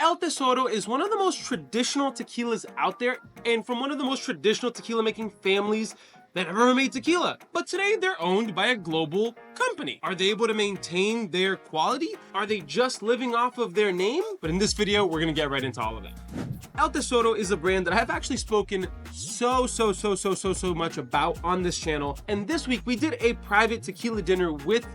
El Tesoro is one of the most traditional tequilas out there and from one of the most traditional tequila making families that ever made tequila. But today they're owned by a global company. Are they able to maintain their quality? Are they just living off of their name? But in this video, we're gonna get right into all of that. El Tesoro is a brand that I've actually spoken so much about on this channel. And this week we did a private tequila dinner with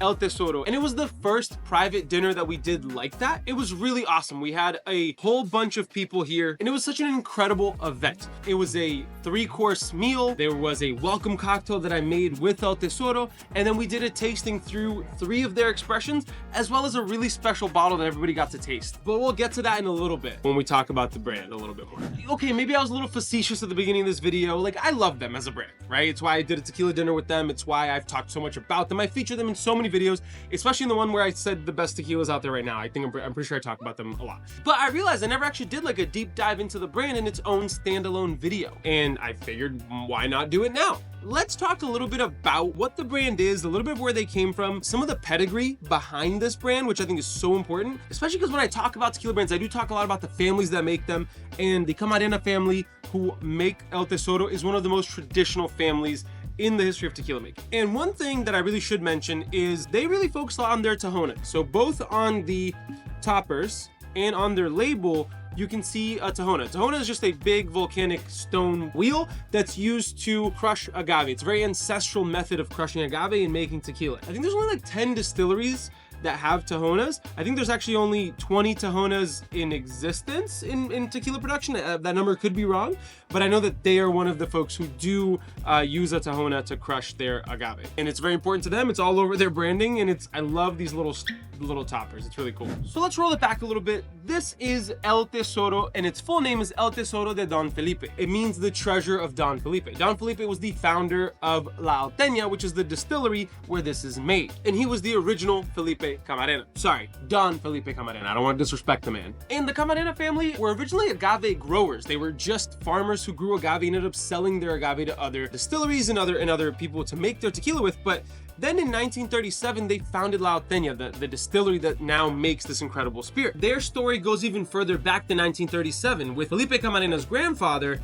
El Tesoro, and it was the first private dinner that we did like that. It was really awesome. We had a whole bunch of people here, and it was such an incredible event. It was a 3-course meal. There was a welcome cocktail that I made with El Tesoro, and then we did a tasting through 3 of their expressions, as well as a really special bottle that everybody got to taste. But we'll get to that in a little bit when we talk about the brand a little bit more. Okay, maybe I was a little facetious at the beginning of this video. Like, I love them as a brand, right? It's why I did a tequila dinner with them. It's why I've talked so much about them. I feature them in so many videos, especially in the one where I said the best tequilas out there right now. I'm pretty sure I talk about them a lot. But I realized I never actually did like a deep dive into the brand in its own standalone video. And I figured, why not do it now? Let's talk a little bit about what the brand is, a little bit of where they came from, some of the pedigree behind this brand, which I think is so important, especially because when I talk about tequila brands, I do talk a lot about the families that make them, and the Camarena family who make El Tesoro is one of the most traditional families in the history of tequila making. And one thing that I really should mention is they really focus on their Tahona. So both on the toppers and on their label, you can see a Tahona. Tahona is just a big volcanic stone wheel that's used to crush agave. It's a very ancestral method of crushing agave and making tequila. I think there's only like 10 distilleries that have Tahonas. I think there's actually only 20 Tahonas in existence in tequila production. That number could be wrong, but I know that they are one of the folks who do use a Tahona to crush their agave. And it's very important to them. It's all over their branding, and I love these little toppers. It's really cool. So let's roll it back a little bit. This is El Tesoro, and its full name is El Tesoro de Don Felipe. It means the treasure of Don Felipe. Don Felipe was the founder of La Alteña, which is the distillery where this is made. And he was the original Felipe Camarena. Sorry, Don Felipe Camarena. I don't want to disrespect the man. And the Camarena family were originally agave growers. They were just farmers who grew agave and ended up selling their agave to other distilleries and other people to make their tequila with. But then in 1937, they founded La Alteña, the distillery that now makes this incredible spirit. Their story goes even further back to 1937 with Felipe Camarena's grandfather.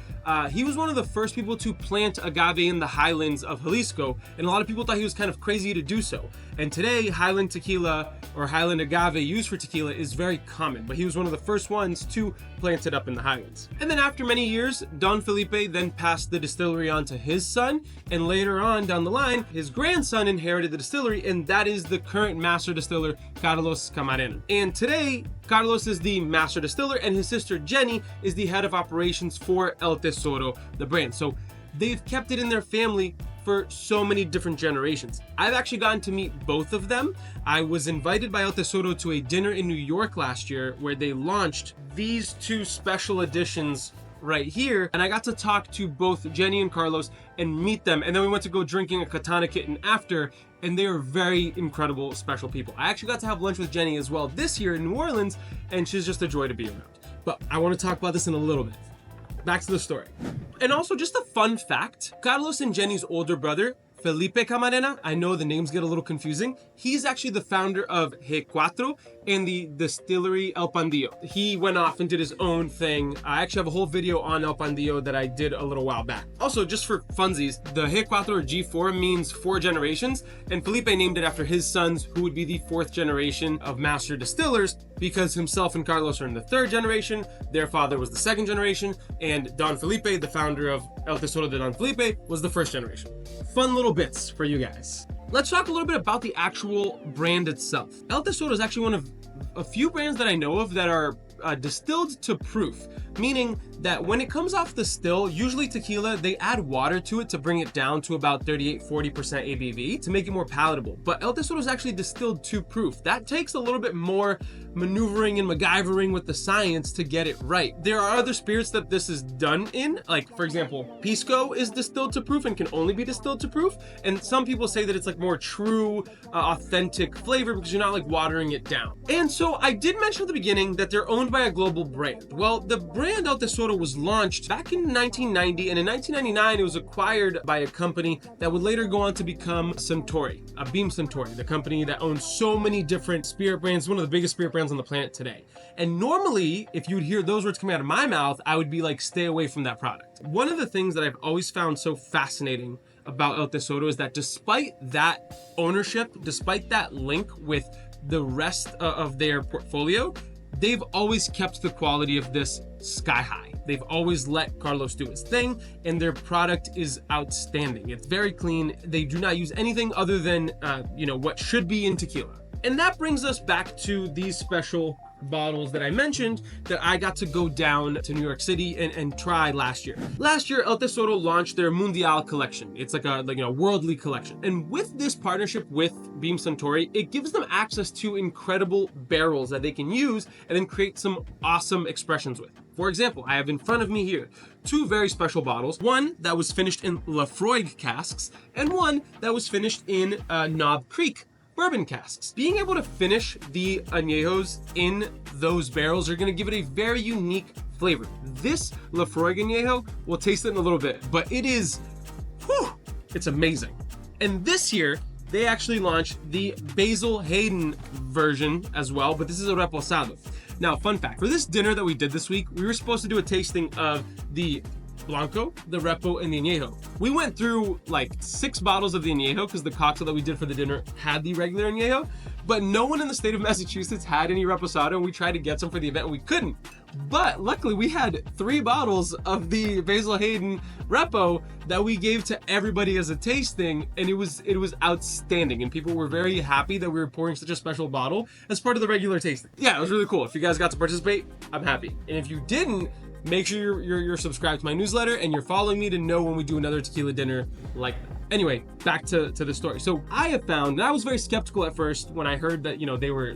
He was one of the first people to plant agave in the highlands of Jalisco, and a lot of people thought he was kind of crazy to do so. And today, Highland tequila or Highland agave used for tequila is very common, but he was one of the first ones to plant it up in the highlands. And then after many years, Don Felipe then passed the distillery on to his son, and later on down the line, his grandson inherited the distillery, and that is the current master distiller, Carlos Camarena. And today, Carlos is the master distiller, and his sister Jenny is the head of operations for El Tesoro, the brand. So they've kept it in their family for so many different generations. I've actually gotten to meet both of them. I was invited by El Tesoro to a dinner in New York last year where they launched these 2 special editions right here, and I got to talk to both Jenny and Carlos and meet them, and then we went to go drinking a Katana Kitten after, and they are very incredible, special people. I actually got to have lunch with Jenny as well this year in New Orleans, and she's just a joy to be around. But I want to talk about this in a little bit. Back to the story. And also just a fun fact, Carlos and Jenny's older brother, Felipe Camarena, I know the names get a little confusing. He's actually the founder of G4 and the distillery El Pandillo. He went off and did his own thing. I actually have a whole video on El Pandillo that I did a little while back. Also, just for funsies, the G4 or G4 means 4 generations, and Felipe named it after his sons, who would be the 4th generation of master distillers, because himself and Carlos are in the 3rd generation, their father was the 2nd generation, and Don Felipe, the founder of El Tesoro de Don Felipe, was the 1st generation. Fun little bits for you guys. Let's talk a little bit about the actual brand itself. El Tesoro is actually one of a few brands that I know of that are distilled to proof, meaning that when it comes off the still, usually tequila, they add water to it to bring it down to about 38-40% ABV to make it more palatable. But El Tesoro is actually distilled to proof. That takes a little bit more maneuvering and MacGyvering with the science to get it right. There are other spirits that this is done in, like for example, Pisco is distilled to proof and can only be distilled to proof. And some people say that it's like more true, authentic flavor because you're not like watering it down. And so I did mention at the beginning that they're owned by a global brand. Well, the brand El Tesoro was launched back in 1990, and in 1999 it was acquired by a company that would later go on to become Suntory, Beam Suntory, the company that owns so many different spirit brands, one of the biggest spirit brands brands on the planet today. And normally, if you'd hear those words coming out of my mouth, I would be like, stay away from that product. One of the things that I've always found so fascinating about El Tesoro is that despite that ownership, despite that link with the rest of their portfolio, they've always kept the quality of this sky high. They've always let Carlos do his thing, and their product is outstanding. It's very clean. They do not use anything other than, what should be in tequila. And that brings us back to these special bottles that I mentioned that I got to go down to New York City and try last year. Last year, El Tesoro launched their Mundial collection. It's like a worldly collection. And with this partnership with Beam Suntory, it gives them access to incredible barrels that they can use and then create some awesome expressions with. For example, I have in front of me here 2 very special bottles. One that was finished in Laphroaig casks and one that was finished in Knob Creek bourbon casks. Being able to finish the añejos in those barrels are going to give it a very unique flavor. This Laphroaig añejo, we'll taste it in a little bit, but it is, it's amazing. And this year, they actually launched the Basil Hayden version as well, but this is a reposado. Now, fun fact, for this dinner that we did this week, we were supposed to do a tasting of the Blanco, the Repo, and the Añejo. We went through like 6 bottles of the Añejo because the cocktail that we did for the dinner had the regular Añejo, but no one in the state of Massachusetts had any Reposado, and we tried to get some for the event and we couldn't. But luckily we had 3 bottles of the Basil Hayden Repo that we gave to everybody as a tasting, and it was outstanding, and people were very happy that we were pouring such a special bottle as part of the regular tasting. Yeah, it was really cool. If you guys got to participate, I'm happy. And if you didn't, make sure you're subscribed to my newsletter and you're following me to know when we do another tequila dinner like that. Anyway, back to the story. So I have found, and I was very skeptical at first when I heard that,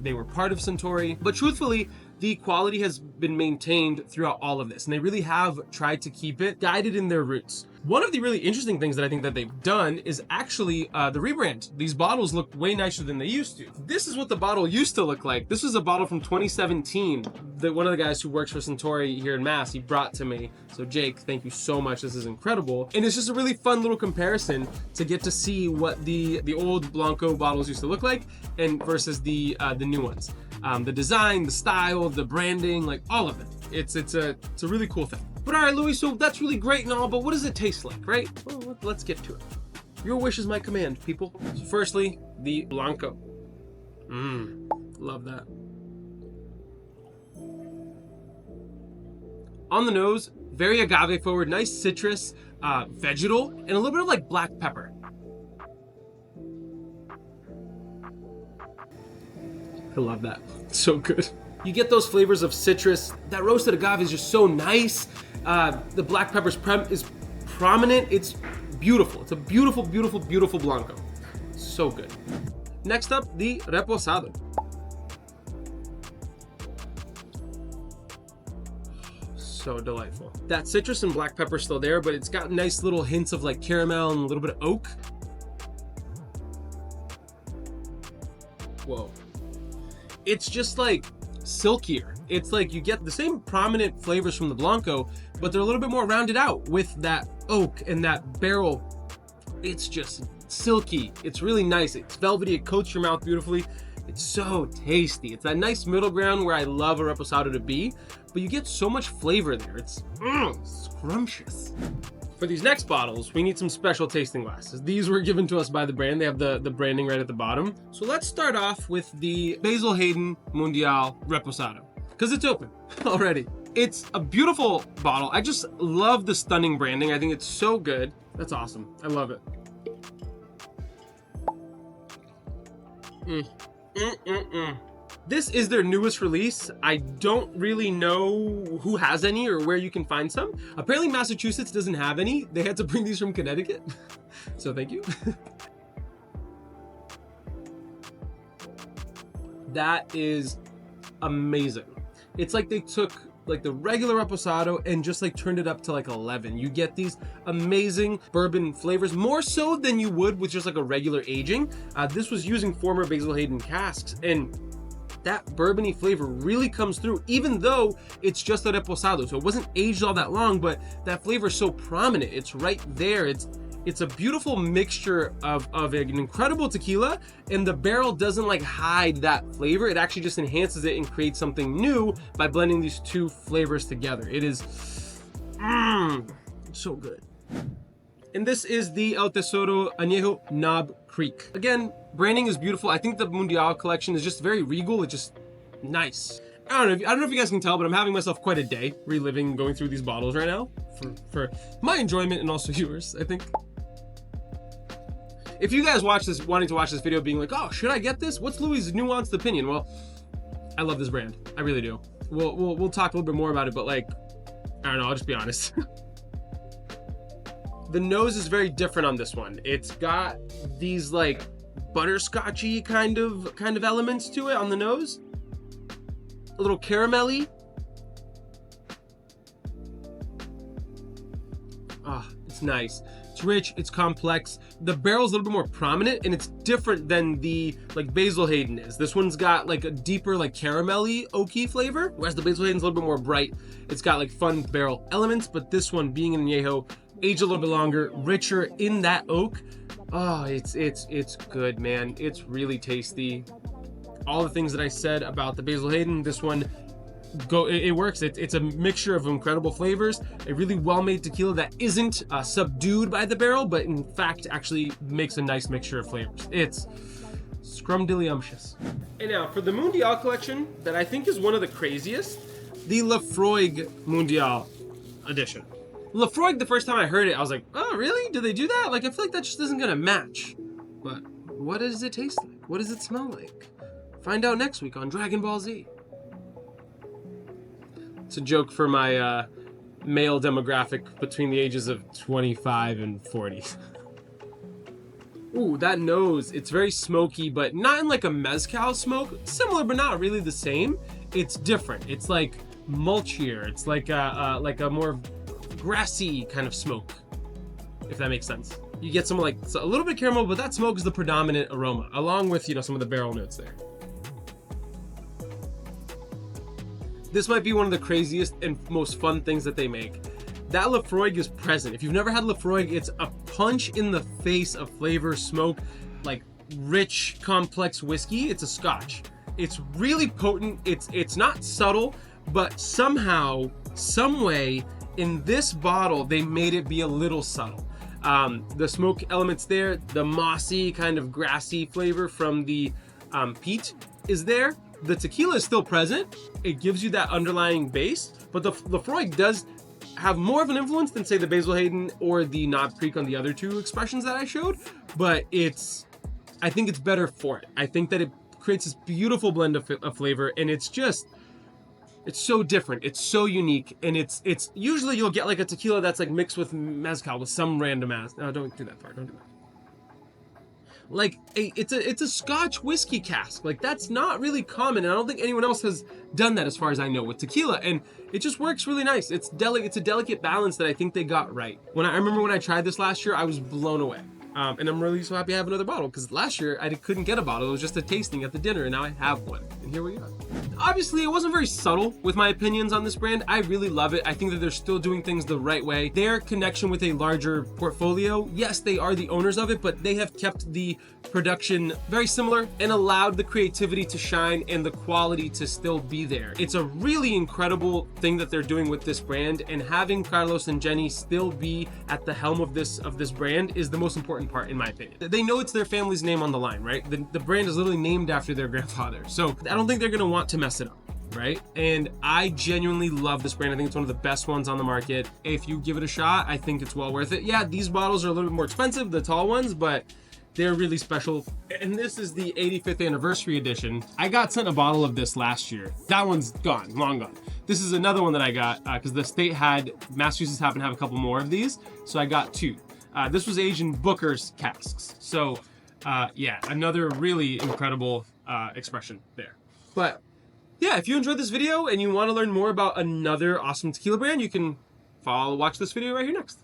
they were part of Suntory, but truthfully, the quality has been maintained throughout all of this, and they really have tried to keep it guided in their roots. One of the really interesting things that I think that they've done is actually the rebrand. These bottles look way nicer than they used to. This is what the bottle used to look like. This was a bottle from 2017 that one of the guys who works for Suntory here in Mass, he brought to me. So Jake, thank you so much. This is incredible. And it's just a really fun little comparison to get to see what the old Blanco bottles used to look like and versus the new ones. The design, the style, the branding, like all of it. It's a really cool thing. But all right, Louis, so that's really great and all, but what does it taste like, right? Well, let's get to it. Your wish is my command, people. So firstly, the Blanco. Love that. On the nose, very agave forward, nice citrus, vegetal, and a little bit of like black pepper. I love that. It's so good. You get those flavors of citrus. That roasted agave is just so nice. The black pepper is prominent. It's beautiful. It's a beautiful, beautiful, beautiful Blanco. So good. Next up, the Reposado. So delightful. That citrus and black pepper is still there, but it's got nice little hints of like caramel and a little bit of oak. Whoa. It's just like silkier. It's like you get the same prominent flavors from the Blanco, but they're a little bit more rounded out with that oak and that barrel. It's just silky. It's really nice. It's velvety. It coats your mouth beautifully. It's so tasty. It's that nice middle ground where I love a Reposado to be, but you get so much flavor there. It's scrumptious. For these next bottles, we need some special tasting glasses. These were given to us by the brand. They have the branding right at the bottom. So let's start off with the Basil Hayden Mundial Reposado, because it's open already. It's a beautiful bottle. I just love the stunning branding. I think it's so good. That's awesome. I love it. This is their newest release. I don't really know who has any or where you can find some. Apparently Massachusetts doesn't have any. They had to bring these from Connecticut. So thank you. That is amazing. It's like they took like the regular Reposado and just like turned it up to like 11. You get these amazing bourbon flavors, more so than you would with just like a regular aging. This was using former Basil Hayden casks, and that bourbony flavor really comes through, even though it's just a Reposado. So it wasn't aged all that long, but that flavor is so prominent. It's right there. It's It's a beautiful mixture of an incredible tequila, and the barrel doesn't like hide that flavor. It actually just enhances it and creates something new by blending these two flavors together. It is so good. And this is the El Tesoro Añejo Knob Creek. Again, branding is beautiful. I think the Mundial collection is just very regal. It's just nice. I don't know if you guys can tell, but I'm having myself quite a day reliving going through these bottles right now for my enjoyment and also yours, I think. If you guys wanting to watch this video being like, oh, should I get this? What's Louis' nuanced opinion? Well, I love this brand. I really do. We'll talk a little bit more about it, but like, I don't know, I'll just be honest. The nose is very different on this one. It's got these like butterscotchy kind of elements to it on the nose. A little caramelly. It's nice. It's rich, it's complex. The barrel's a little bit more prominent, and it's different than the like Basil Hayden is. This one's got like a deeper like caramelly oaky flavor, whereas the Basil Hayden's a little bit more bright. It's got like fun barrel elements, but this one being an añejo, aged a little bit longer, richer in that oak. Oh, it's good, man. It's really tasty. All the things that I said about the Basil Hayden, this one, it works. It's a mixture of incredible flavors, a really well-made tequila that isn't subdued by the barrel, but in fact actually makes a nice mixture of flavors. It's scrumdiddlyumptious. And now for the Mundial collection that I think is one of the craziest, the Laphroaig Mundial edition. Laphroaig, the first time I heard it, I was like, oh really? Do they do that? Like, I feel like that just isn't gonna match. But what does it taste like? What does it smell like? Find out next week on Dragon Ball Z. It's a joke for my male demographic between the ages of 25 and 40. Ooh, that nose, it's very smoky, but not in like a mezcal smoke. Similar, but not really the same. It's different. It's like mulchier. It's like a more grassy kind of smoke, if that makes sense. You get some like a little bit of caramel, but that smoke is the predominant aroma, along with, you know, some of the barrel notes there. This might be one of the craziest and most fun things that they make. That Laphroaig is present. If you've never had Laphroaig, it's a punch in the face of flavor, smoke, like rich, complex whiskey. It's a scotch. It's really potent. It's not subtle, but somehow, some way, in this bottle, they made it be a little subtle. The smoke elements there, the mossy kind of grassy flavor from the peat is there. The tequila is still present. It gives you that underlying base, but the Laphroaig does have more of an influence than say the Basil Hayden or the Knob Creek on the other two expressions that I showed, but I think it's better for it. I think that it creates this beautiful blend of flavor, and it's so different. It's so unique, and it's usually you'll get like a tequila that's like mixed with mezcal with some random ass. No, don't do that part. Don't do that. Like it's a Scotch whiskey cask. Like that's not really common, and I don't think anyone else has done that as far as I know with tequila, and it just works really nice. It's a delicate balance that I think they got right. I remember when I tried this last year, I was blown away. And I'm really so happy I have another bottle, because last year I couldn't get a bottle. It was just a tasting at the dinner, and now I have one. And here we are. Obviously, it wasn't very subtle with my opinions on this brand. I really love it. I think that they're still doing things the right way. Their connection with a larger portfolio, yes, they are the owners of it, but they have kept the production very similar and allowed the creativity to shine and the quality to still be there. It's a really incredible thing that they're doing with this brand, and having Carlos and Jenny still be at the helm of this brand is the most important part, in my opinion. They know it's their family's name on the line, right? The brand is literally named after their grandfather. So I don't think they're gonna want to mess it up, right? And I genuinely love this brand. I think it's one of the best ones on the market. If you give it a shot, I think it's well worth it. Yeah, these bottles are a little bit more expensive, the tall ones, but they're really special. And this is the 85th anniversary edition. I got sent a bottle of this last year. That one's gone, long gone. This is another one that I got because the state Massachusetts happened to have a couple more of these, so I got two. This was aged in Booker's casks. So yeah, another really incredible expression there. But yeah, if you enjoyed this video and you want to learn more about another awesome tequila brand, you can watch this video right here next.